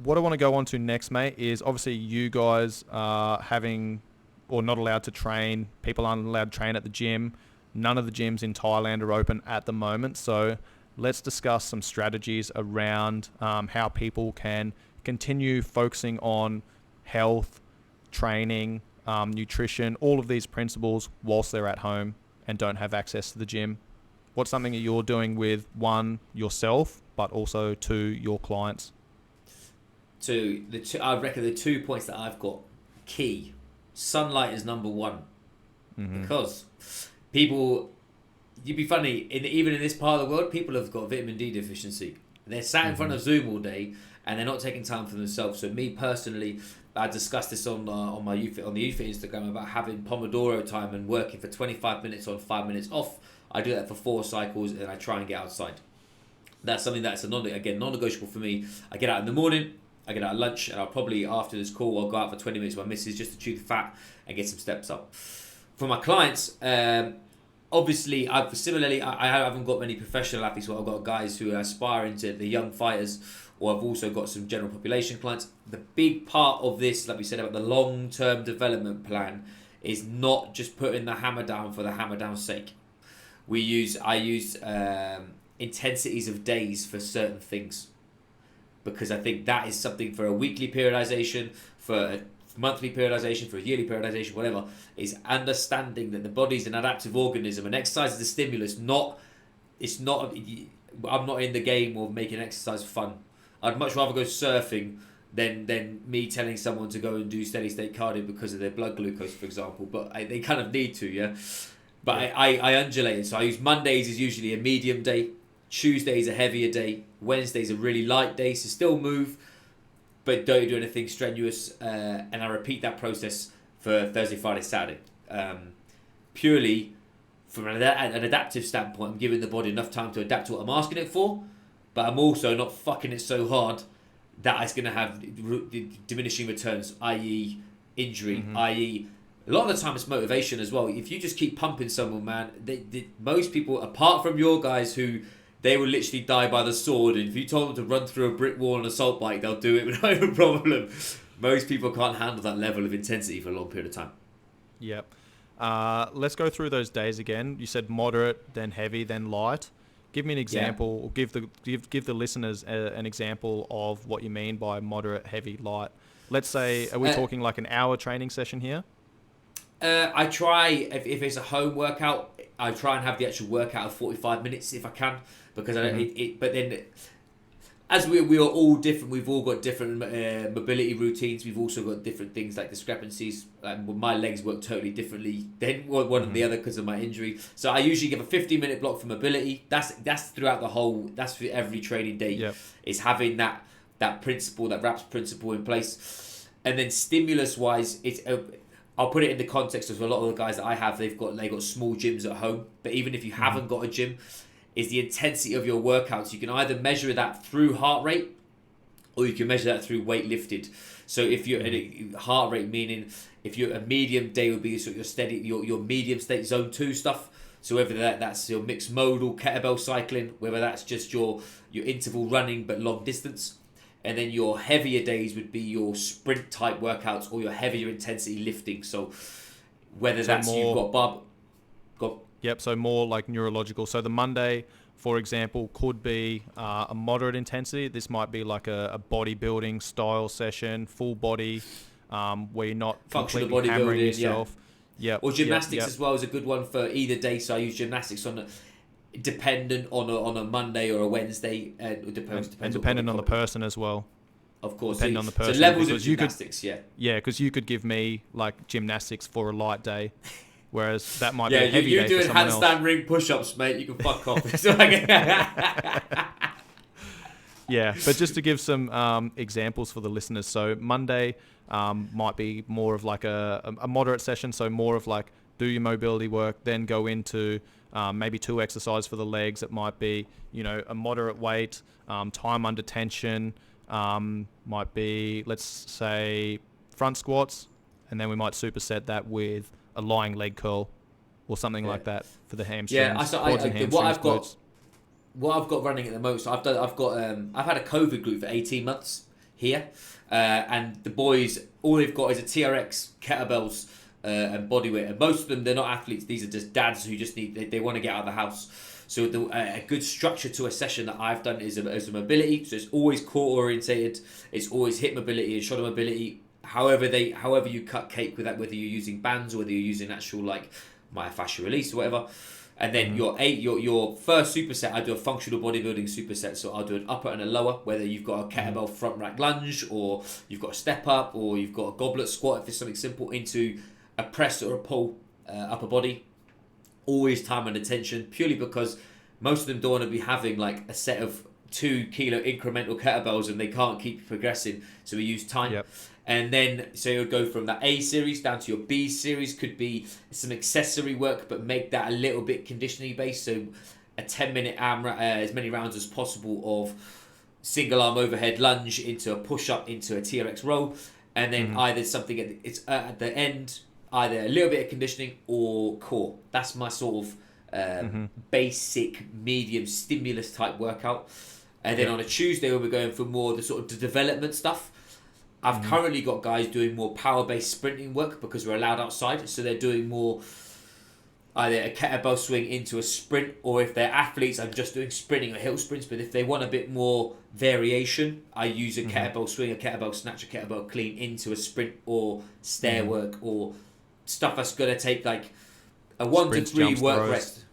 what I want to go on to next, mate, is obviously you guys are having or not allowed to train. People aren't allowed to train at the gym. None of the gyms in Thailand are open at the moment. So let's discuss some strategies around how people can continue focusing on health, training, nutrition, all of these principles whilst they're at home and don't have access to the gym. What's something that you're doing with, one, yourself, but also two, your clients? I reckon the 2 points that I've got key. Sunlight is number one. Because people, you'd be funny, even in this part of the world, people have got vitamin D deficiency. They're sat in front of Zoom all day and they're not taking time for themselves. So me personally, I discussed this on the YouFit Instagram about having Pomodoro time and working for 25 minutes on, 5 minutes off. I do that for 4 cycles and I try and get outside. That's something that's non-negotiable for me. I get out in the morning, I get out at lunch, and I'll probably, after this call, I'll go out for 20 minutes with my missus just to chew the fat and get some steps up. For my clients, obviously, I haven't got many professional athletes, but I've got guys who are aspiring to the young fighters, or I've also got some general population clients. The big part of this, like we said about the long-term development plan, is not just putting the hammer down for the hammer down's sake. I use intensities of days for certain things, because I think that is something for a weekly periodization, for a monthly periodization, for a yearly periodization, whatever, is understanding that the body's an adaptive organism and exercise is a stimulus. I'm not in the game of making exercise fun. I'd much rather go surfing than me telling someone to go and do steady state cardio because of their blood glucose, for example. But they kind of need to, yeah. But yeah. I undulate, so I use Mondays is usually a medium day, Tuesdays a heavier day, Wednesdays a really light day, so still move, but don't do anything strenuous, and I repeat that process for Thursday, Friday, Saturday. Purely from an adaptive standpoint, I'm giving the body enough time to adapt to what I'm asking it for, but I'm also not fucking it so hard that it's going to have diminishing returns, i.e. injury, i.e. a lot of the time it's motivation as well. If you just keep pumping someone, man, most people, apart from your guys who they will literally die by the sword, and if you told them to run through a brick wall on an assault bike, they'll do it without a problem. Most people can't handle that level of intensity for a long period of time. Yep. Let's go through those days again. You said moderate, then heavy, then light. Give me an example, or give the listeners an example of what you mean by moderate, heavy, light. Let's say, are we talking like an hour training session here? I try, if it's a home workout, I try and have the actual workout of 45 minutes if I can, because but then, as we are all different, we've all got different mobility routines. We've also got different things like discrepancies. My legs work totally differently than one and the other because of my injury. So I usually give a 15-minute block for mobility. That's throughout the whole. That's for every training day. Yep. Is having that principle, that RAPS principle in place, and then stimulus wise, it's. I'll put it in the context of a lot of the guys that I have. They've got small gyms at home, but even if you haven't got a gym, is the intensity of your workouts. You can either measure that through heart rate, or you can measure that through weight lifted. So if you're heart rate, meaning if you're a medium day, would be sort of your steady, your medium state zone 2 stuff. So whether that's your mixed modal kettlebell cycling, whether that's just your interval running but long distance. And then your heavier days would be your sprint type workouts or your heavier intensity lifting. So whether that's more, you've got Yep, so more like neurological. So the Monday, for example, could be a moderate intensity. This might be like a bodybuilding style session, full body, where you're not functional completely hammering bodybuilding, yourself. Yeah. Or gymnastics as well is a good one for either day. So I use gymnastics dependent on a Monday or a Wednesday. It depends dependent on the person as well. Of course. Depending on the person. So levels of gymnastics, Yeah, because you could give me like gymnastics for a light day. Whereas that might be a heavy day for you're doing someone else. handstand ring push-ups, mate. You can fuck off. Yeah, but just to give some examples for the listeners. So Monday might be more of like a moderate session. So more of like do your mobility work, then go into maybe 2 exercises for the legs. It might be, a moderate weight, time under tension. Might be, let's say, front squats. And then we might superset that with a lying leg curl or something like that for the hamstrings. What I've got running at the moment. So I've had a COVID group for 18 months. here, and the boys, all they've got is a TRX, kettlebells, and bodyweight. And most of them, they're not athletes. These are just dads who just they want to get out of the house. So a good structure to a session that I've done is a mobility. So it's always core orientated. It's always hip mobility and shoulder mobility. However you cut cake with that, whether you're using bands or whether you're using actual like myofascial release or whatever. And then your first superset, I do a functional bodybuilding superset. So I'll do an upper and a lower, whether you've got a kettlebell front rack lunge, or you've got a step up, or you've got a goblet squat if it's something simple, into a press or a pull upper body. Always time and attention, purely because most of them don't want to be having like a set of 2 kilo incremental kettlebells and they can't keep progressing. So we use time. Yep. And then, so you'll go from that A series down to your B series. Could be some accessory work, but make that a little bit conditioning based. So a 10-minute as many rounds as possible of single arm overhead lunge into a push up into a TRX row. And then either something at the end, either a little bit of conditioning or core. That's my sort of basic medium stimulus type workout. And then on a Tuesday, when we're going for more the sort of the development stuff, I've currently got guys doing more power-based sprinting work because we're allowed outside. So they're doing more either a kettlebell swing into a sprint, or if they're athletes, I'm just doing sprinting or hill sprints. But if they want a bit more variation, I use a kettlebell swing, a kettlebell snatch, a kettlebell clean into a sprint or stair work, or stuff that's going to take like a 1 Sprints, to 3 jumps, work throws. rest.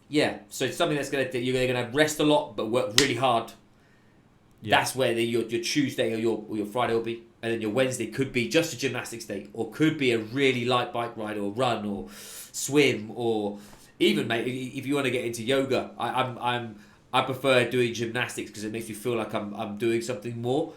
Yeah, so it's something that's you're going to rest a lot but work really hard. Yeah. That's where your Tuesday or your Friday will be. And then your Wednesday could be just a gymnastics day, or could be a really light bike ride or run or swim, or even, mate, if you want to get into yoga, I prefer doing gymnastics because it makes me feel like I'm doing something more.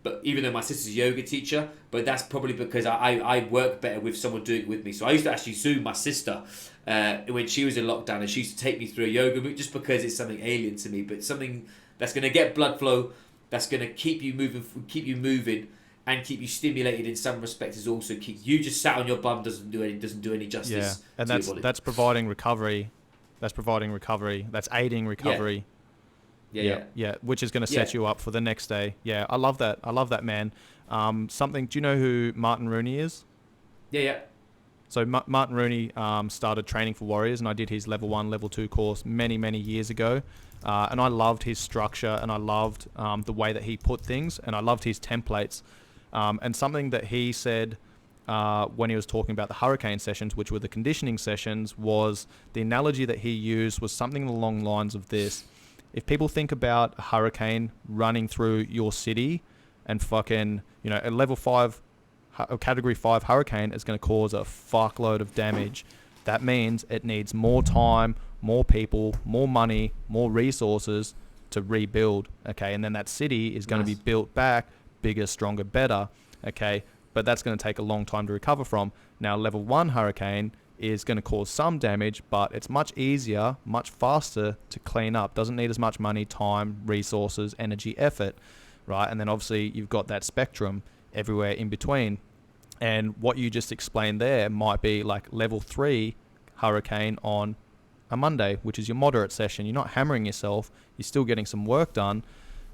But even though my sister's a yoga teacher, but that's probably because I work better with someone doing it with me. So I used to actually Zoom my sister when she was in lockdown, and she used to take me through a yoga route just because it's something alien to me, but something that's going to get blood flow, that's going to keep you moving, and keep you stimulated in some respects. Is also keep you just sat on your bum doesn't do any justice. Yeah, and to your body. that's providing recovery. That's aiding recovery. Yeah. Which is going to set you up for the next day. Yeah, I love that, man. Do you know who Martin Rooney is? Yeah. So Martin Rooney started training for Warriors, and I did his level 1, level 2 course many years ago. And I loved his structure, and I loved the way that he put things, and I loved his templates. And something that he said when he was talking about the hurricane sessions, which were the conditioning sessions, was the analogy that he used was something along the lines of this. If people think about a hurricane running through your city and fucking, a level 5, a category 5 hurricane is going to cause a fuckload of damage. That means it needs more time, more people, more money, more resources to rebuild. Okay. And then that city is going to be built back bigger, stronger, better. Okay. But that's going to take a long time to recover from. Now, level 1 hurricane is going to cause some damage, but it's much easier, much faster to clean up. Doesn't need as much money, time, resources, energy, effort, right? And then obviously you've got that spectrum everywhere in between. And what you just explained there might be like level 3 hurricane on a Monday, which is your moderate session. You're not hammering yourself. You're still getting some work done,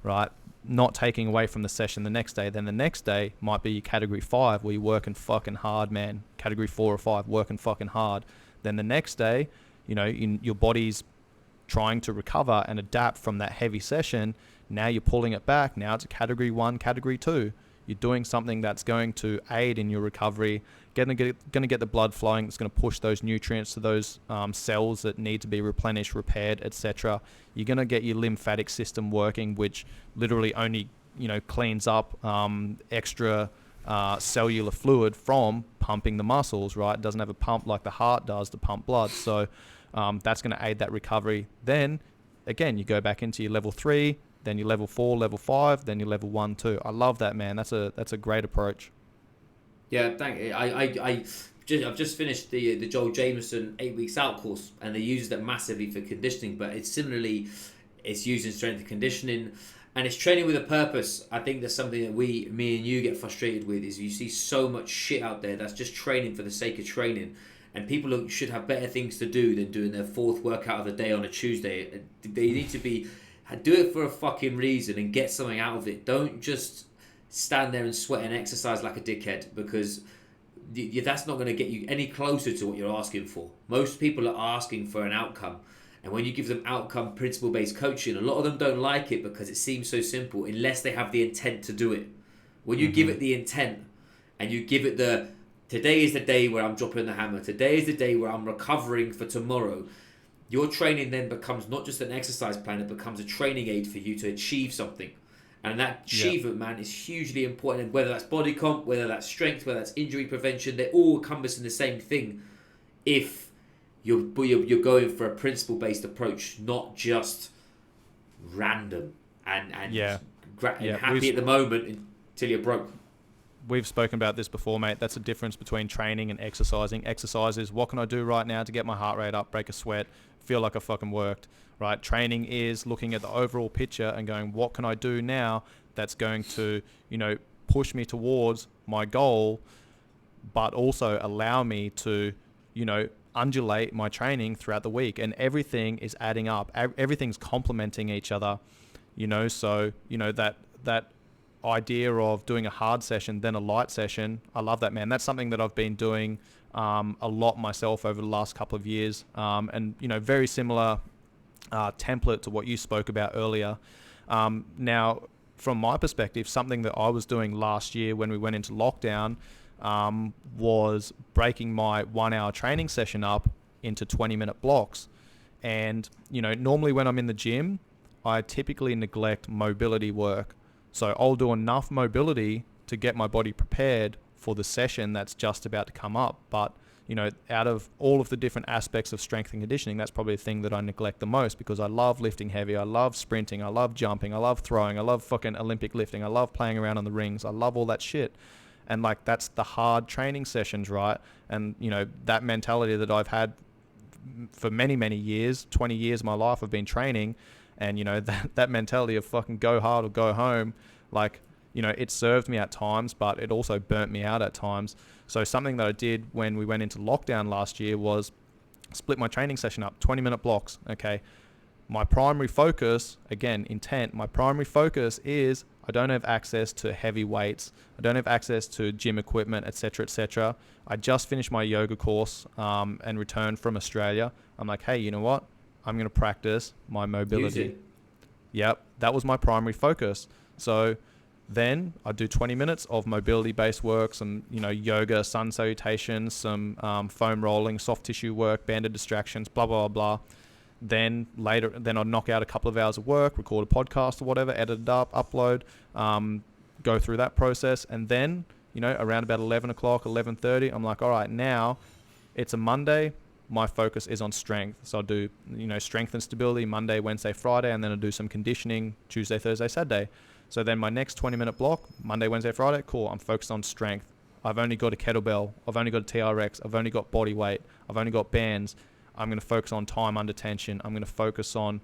right? Not taking away from the session the next day. Then the next day might be category 5 where you're working fucking hard, man. Category 4 or 5, working fucking hard. Then the next day, your body's trying to recover and adapt from that heavy session. Now you're pulling it back. Now it's a category 1, category 2. You're doing something that's going to aid in your recovery, going to get the blood flowing. It's going to push those nutrients to those cells that need to be replenished, repaired, etc. You're going to get your lymphatic system working, which literally only cleans up extra cellular fluid from pumping the muscles. Right? It doesn't have a pump like the heart does to pump blood. So that's going to aid that recovery. Then again, you go back into your level 3. Then your level 4, level 5, then your level 1, 2. I love that, man. That's a great approach. Yeah, thank you. I've just finished the Joel Jameson 8 weeks out course, and they use that massively for conditioning. But it's used in strength and conditioning, and it's training with a purpose. I think that's something that me and you get frustrated with. Is you see so much shit out there that's just training for the sake of training. And people should have better things to do than doing their 4th workout of the day on a Tuesday. They need to do it for a fucking reason and get something out of it. Don't just stand there and sweat and exercise like a dickhead, because that's not going to get you any closer to what you're asking for. Most people are asking for an outcome. And when you give them outcome principle-based coaching, a lot of them don't like it because it seems so simple unless they have the intent to do it. When you give it the intent and you give it the, today is the day where I'm dropping the hammer, today is the day where I'm recovering for tomorrow, your training then becomes not just an exercise plan, it becomes a training aid for you to achieve something. And that achievement, man, is hugely important. And whether that's body comp, whether that's strength, whether that's injury prevention, they're all encompassing the same thing. If you're going for a principle-based approach, not just random and happy at the moment until you're broke. We've spoken about this before, mate. That's the difference between training and exercising. Exercise is, what can I do right now to get my heart rate up, break a sweat, feel like I fucking worked, right? Training is looking at the overall picture and going, what can I do now that's going to, push me towards my goal, but also allow me to, undulate my training throughout the week. And everything is adding up. Everything's complementing each other, so, that idea of doing a hard session, then a light session. I love that, man. That's something that I've been doing a lot myself over the last couple of years. And, very similar template to what you spoke about earlier. Now, from my perspective, something that I was doing last year when we went into lockdown was breaking my 1 hour training session up into 20-minute blocks. And, normally when I'm in the gym, I typically neglect mobility work. So I'll do enough mobility to get my body prepared for the session that's just about to come up. But, out of all of the different aspects of strength and conditioning, that's probably the thing that I neglect the most, because I love lifting heavy. I love sprinting. I love jumping. I love throwing. I love fucking Olympic lifting. I love playing around on the rings. I love all that shit. And that's the hard training sessions, right? And, that mentality that I've had for many, many years, 20 years of my life I've been training. And, that mentality of fucking go hard or go home, it served me at times, but it also burnt me out at times. So something that I did when we went into lockdown last year was split my training session up, 20-minute blocks. Okay. My primary focus, again, intent, my primary focus is I don't have access to heavy weights. I don't have access to gym equipment, etc., etc. I just finished my yoga course and returned from Australia. I'm like, hey, you know what? I'm going to practice my mobility. Yep, that was my primary focus. So then I do 20 minutes of mobility-based work, some yoga, sun salutations, some foam rolling, soft tissue work, banded distractions, blah blah blah. Then I'd knock out a couple of hours of work, record a podcast or whatever, edit it up, upload, go through that process, and then around about 11 o'clock, 11:30, I'm like, all right, now it's a Monday. My focus is on strength. So I'll do, strength and stability Monday, Wednesday, Friday, and then I'll do some conditioning Tuesday, Thursday, Saturday. So then my next 20-minute block, Monday, Wednesday, Friday, cool, I'm focused on strength. I've only got a kettlebell. I've only got a TRX. I've only got body weight. I've only got bands. I'm going to focus on time under tension. I'm going to focus on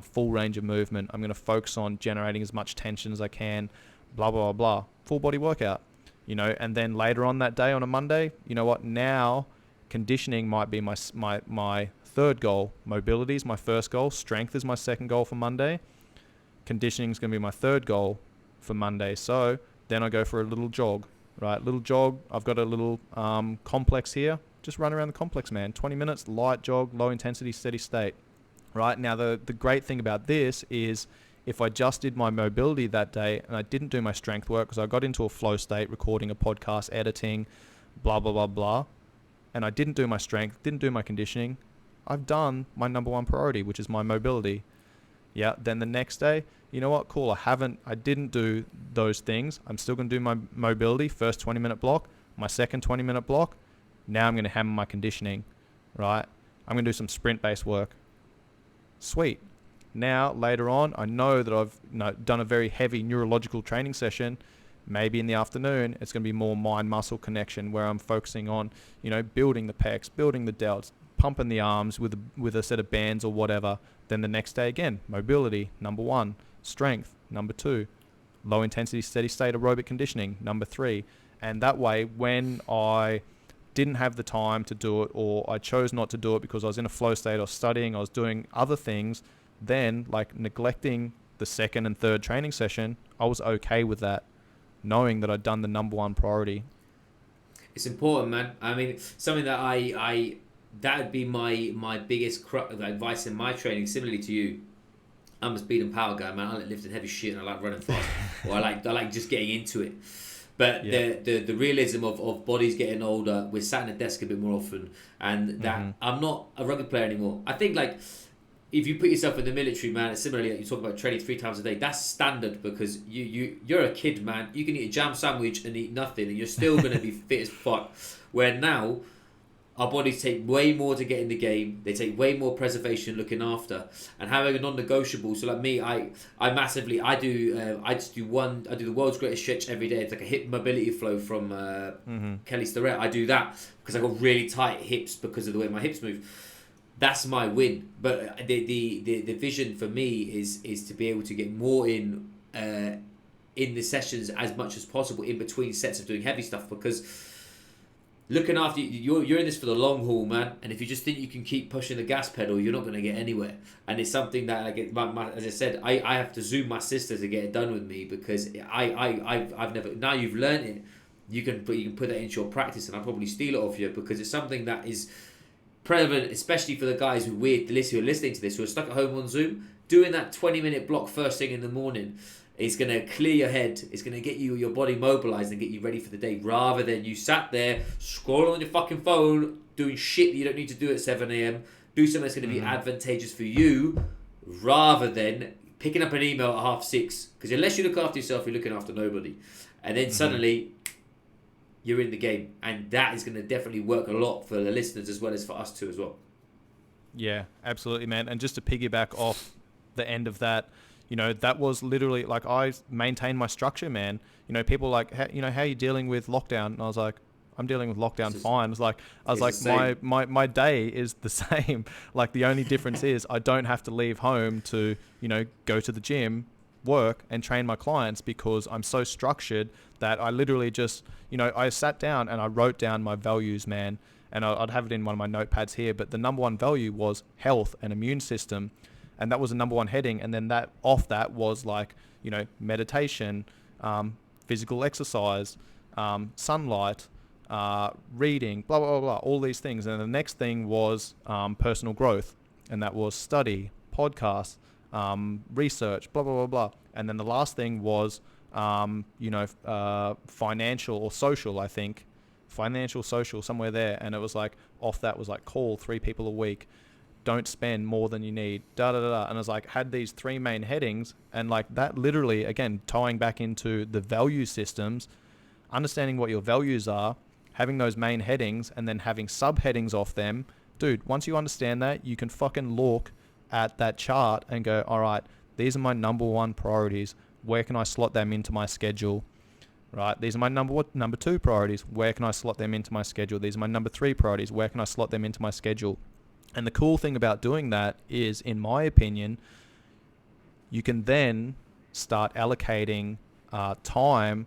full range of movement. I'm going to focus on generating as much tension as I can, blah, blah, blah, blah. Full body workout, and then later on that day on a Monday, now conditioning might be my third goal. Mobility is my first goal. Strength is my second goal for Monday. Conditioning is going to be my third goal for Monday. So then I go for a little jog, right? Little jog. I've got a little complex here. Just run around the complex, man. 20 minutes, light jog, low intensity, steady state, right? Now, the great thing about this is if I just did my mobility that day and I didn't do my strength work because I got into a flow state, recording a podcast, editing, blah, blah, blah, blah, and I didn't do my strength, didn't do my conditioning, I've done my number one priority, which is my mobility. Yeah, then the next day, you know what, cool, I didn't do those things. I'm still going to do my mobility, first 20-minute block, my second 20-minute block. Now I'm going to hammer my conditioning, right? I'm going to do some sprint-based work. Sweet. Now, later on, I know that I've done a very heavy neurological training session. Maybe in the afternoon, it's going to be more mind-muscle connection where I'm focusing on, building the pecs, building the delts, pumping the arms with a set of bands or whatever. Then the next day again, mobility, number 1, strength, number 2, low intensity, steady state aerobic conditioning, number 3. And that way, when I didn't have the time to do it, or I chose not to do it because I was in a flow state or studying, I was doing other things, then neglecting the second and third training session, I was okay with that. knowing that I'd done the number one priority. It's important, man. I mean, something that that would be my biggest advice in my training, similarly to you. I'm a speed and power guy, man. I like lifting heavy shit and I like running fast. Or I like just getting into it. But the realism of bodies getting older, we're sat in a desk a bit more often, and that I'm not a rugby player anymore. I think like if you put yourself in the military, man, it's similarly like you talk about training 3 times a day. That's standard because you're a kid, man. You can eat a jam sandwich and eat nothing, and you're still gonna be fit as fuck. Where now our bodies take way more to get in the game. They take way more preservation, looking after, and having a non-negotiable. So like me, I do the world's greatest stretch every day. It's like a hip mobility flow from Kelly Starrett. I do that because I got really tight hips because of the way my hips move. That's my win. But the vision for me is to be able to get more in the sessions as much as possible in between sets of doing heavy stuff, because looking after you're in this for the long haul, man. And if you just think you can keep pushing the gas pedal, you're not going to get anywhere. And it's something that as I said, I have to Zoom my sister to get it done with me, because I've never. Now you've learned it, you can put that into your practice, and I'll probably steal it off you, because it's something that is prevalent, especially for the guys who are listening to this, who are stuck at home on Zoom. Doing that 20-minute block first thing in the morning is going to clear your head. It's going to get your body mobilized and get you ready for the day, rather than you sat there scrolling on your fucking phone doing shit that you don't need to do at 7 a.m. Do something that's going to be advantageous for you, rather than picking up an email at 6:30, because unless you look after yourself, you're looking after nobody. And then suddenly you're in the game, and that is going to definitely work a lot for the listeners as well as for us too as well. Yeah, absolutely, man. And just to piggyback off the end of that, that was literally like, I maintained my structure, man. People like, how are you dealing with lockdown? And I was like, I'm dealing with lockdown fine. I was like, my day is the same. Like, the only difference is I don't have to leave home to, go to the gym, work and train my clients, because I'm so structured that I literally just, I sat down and I wrote down my values, man. And I'd have it in one of my notepads here, but the number one value was health and immune system. And that was the number one heading. And then that was like, meditation, physical exercise, sunlight, reading, blah, blah, blah, blah, all these things. And the next thing was personal growth. And that was study, podcasts, research, blah, blah, blah, blah. And then the last thing was, financial or social, I think. Financial, social, somewhere there. And it was like, off that was like, call 3 people a week. Don't spend more than you need, da da da. And I was like, had these 3 main headings, and like that literally, again, tying back into the value systems, understanding what your values are, having those main headings, and then having subheadings off them. Dude, once you understand that, you can fucking look at that chart and go, all right, these are my number one priorities. Where can I slot them into my schedule? Right, these are my number 2 priorities. Where can I slot them into my schedule? These are my number 3 priorities. Where can I slot them into my schedule? And the cool thing about doing that is, in my opinion, you can then start allocating time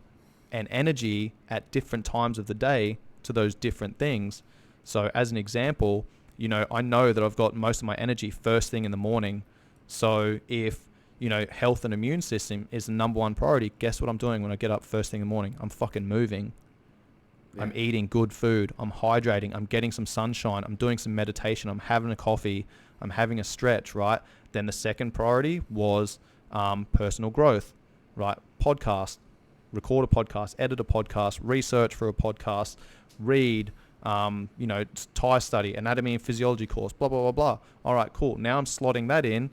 and energy at different times of the day to those different things. So as an example, I know that I've got most of my energy first thing in the morning. So if, health and immune system is the number one priority, guess what I'm doing when I get up first thing in the morning? I'm fucking moving. Yeah. I'm eating good food. I'm hydrating. I'm getting some sunshine. I'm doing some meditation. I'm having a coffee. I'm having a stretch, right? Then the second priority was personal growth, right? Podcast, record a podcast, edit a podcast, research for a podcast, read, Thai study, anatomy and physiology course, blah, blah, blah, blah. All right, cool. Now I'm slotting that in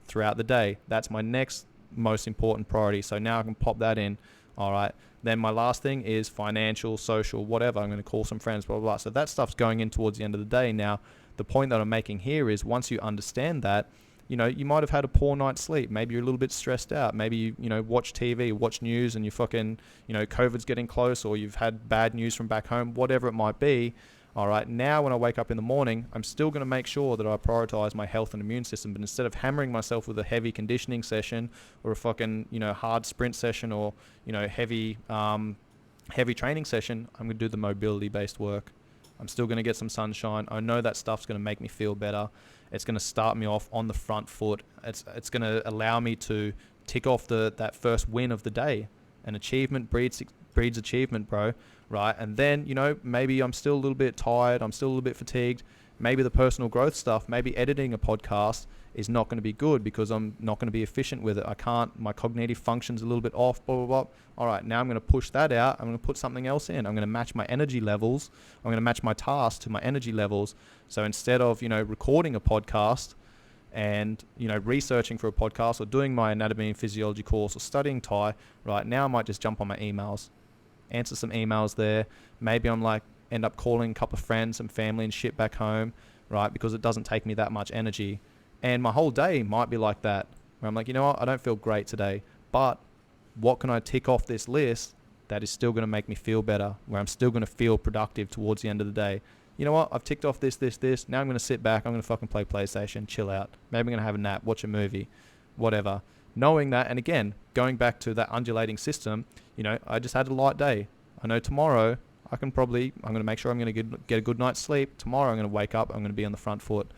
throughout the day. That's my next most important priority. So now I can pop that in. All right. Then my last thing is financial, social, whatever. I'm going to call some friends, blah, blah, blah. So that stuff's going in towards the end of the day. Now, the point that I'm making here is, once you understand that, you might have had a poor night's sleep. Maybe you're a little bit stressed out. Maybe you watch TV, watch news, and you fucking, COVID's getting close, or you've had bad news from back home, whatever it might be. All right, now when I wake up in the morning, I'm still going to make sure that I prioritize my health and immune system. But instead of hammering myself with a heavy conditioning session, or a fucking, hard sprint session, or, heavy training session, I'm going to do the mobility-based work. I'm still going to get some sunshine. I know that stuff's going to make me feel better. It's going to start me off on the front foot. It's going to allow me to tick off that first win of the day. And achievement breeds achievement, bro. Right? And then, maybe I'm still a little bit tired. I'm still a little bit fatigued. Maybe the personal growth stuff, maybe editing a podcast is not going to be good because I'm not going to be efficient with it. My cognitive function's a little bit off, blah, blah, blah. All right, now I'm going to push that out. I'm going to put something else in. I'm going to match my energy levels. I'm going to match my task to my energy levels. So instead of, recording a podcast and, researching for a podcast or doing my anatomy and physiology course or studying Thai, right, now I might just jump on my emails, answer some emails there. Maybe I'm like, end up calling a couple of friends, some family and shit back home, right? Because it doesn't take me that much energy. And my whole day might be like that, where I'm like, you know what? I don't feel great today, but what can I tick off this list that is still going to make me feel better, where I'm still going to feel productive towards the end of the day? You know what? I've ticked off this. Now I'm going to sit back. I'm going to fucking play PlayStation, chill out. Maybe I'm going to have a nap, watch a movie, whatever. Knowing that, and again, going back to that undulating system, I just had a light day. I know tomorrow I'm going to make sure I'm going to get a good night's sleep. Tomorrow I'm going to wake up, I'm going to be on the front foot.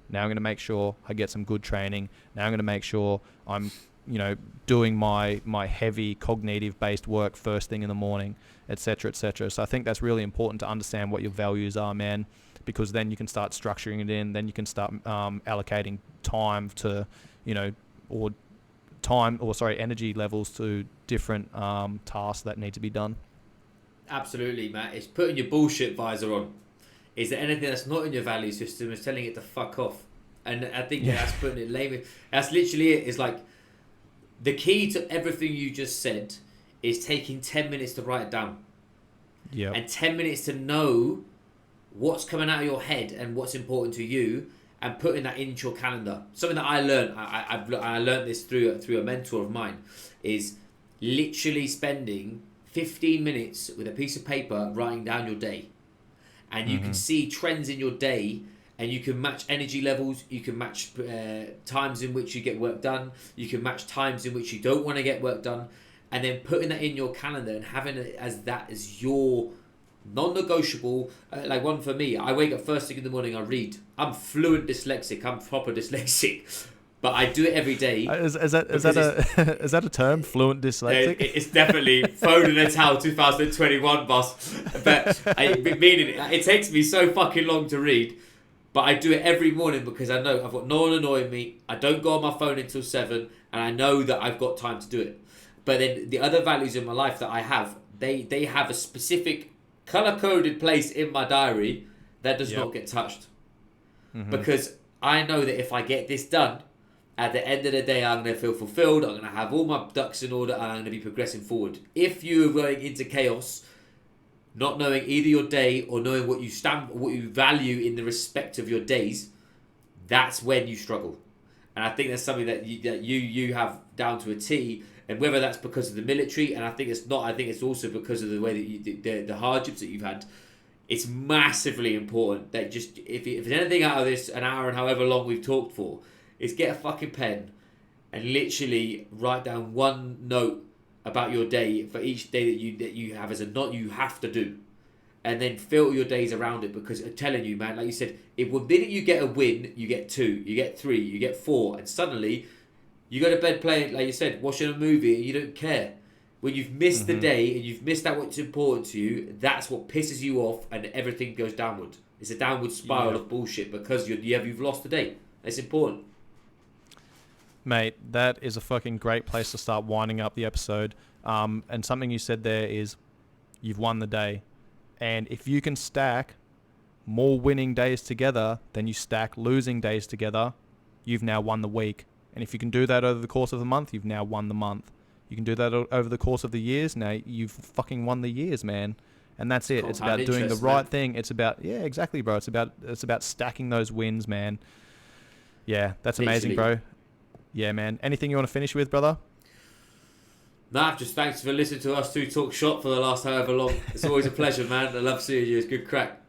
Now I'm going to make sure I get some good training. Now I'm going to make sure I'm, doing my heavy cognitive based work first thing in the morning, etc., etc. So I think that's really important to understand what your values are, man, because then you can start structuring it in. Then you can start allocating time to, energy levels to different tasks that need to be done. Absolutely, Matt. It's putting your bullshit visor on. Is there anything that's not in your value system is telling it to fuck off? And I think that's putting it lame. That's literally it. It's like the key to everything you just said is taking 10 minutes to write it down. Yeah. And 10 minutes to know what's coming out of your head and what's important to you, and putting that into your calendar. Something that I learned, I learned this through a mentor of mine, is literally spending 15 minutes with a piece of paper writing down your day. And you can see trends in your day, and you can match energy levels, you can match times in which you get work done, you can match times in which you don't want to get work done, and then putting that in your calendar and having it as your non-negotiable. Like one for me, I wake up first thing in the morning, I read. I'm fluent dyslexic, I'm proper dyslexic. But I do it every day. Is that a term? Fluent dyslexic? It's definitely Foden and Towel 2021, boss. But meaning it takes me so fucking long to read. But I do it every morning because I know I've got no one annoying me. I don't go on my phone until 7, and I know that I've got time to do it. But then the other values in my life that I have, they have a specific color-coded place in my diary that does not get touched. Because I know that if I get this done, at the end of the day, I'm going to feel fulfilled. I'm going to have all my ducks in order, and I'm going to be progressing forward. If you're going into chaos, not knowing either your day or knowing what you value in the respect of your days, that's when you struggle. And I think that's something that you have down to a T. And whether that's because of the military, and I think it's not. I think it's also because of the way that the hardships that you've had. It's massively important that just if there's anything out of this an hour and however long we've talked for, is get a fucking pen and literally write down one note about your day for each day that you have as a not you have to do, and then fill your days around it. Because I'm telling you, man, like you said, the minute you get a win, you get 2, you get 3, you get 4, and suddenly you go to bed playing, like you said, watching a movie, and you don't care. When you've missed the day and you've missed out what's important to you, that's what pisses you off, and everything goes downward. It's a downward spiral of bullshit because you've lost the day. It's important. Mate, that is a fucking great place to start winding up the episode. And something you said there is you've won the day. And if you can stack more winning days together than you stack losing days together, you've now won the week. And if you can do that over the course of the month, you've now won the month. You can do that over the course of the years, now you've fucking won the years, man. And that's it. It's about doing the right thing. It's about, yeah, exactly, bro. It's about stacking those wins, man. Yeah, that's amazing, bro. Yeah, man. Anything you want to finish with, brother? Nah, just thanks for listening to us two talk shop for the last however long. It's always a pleasure, man. I love seeing you. It's good crack.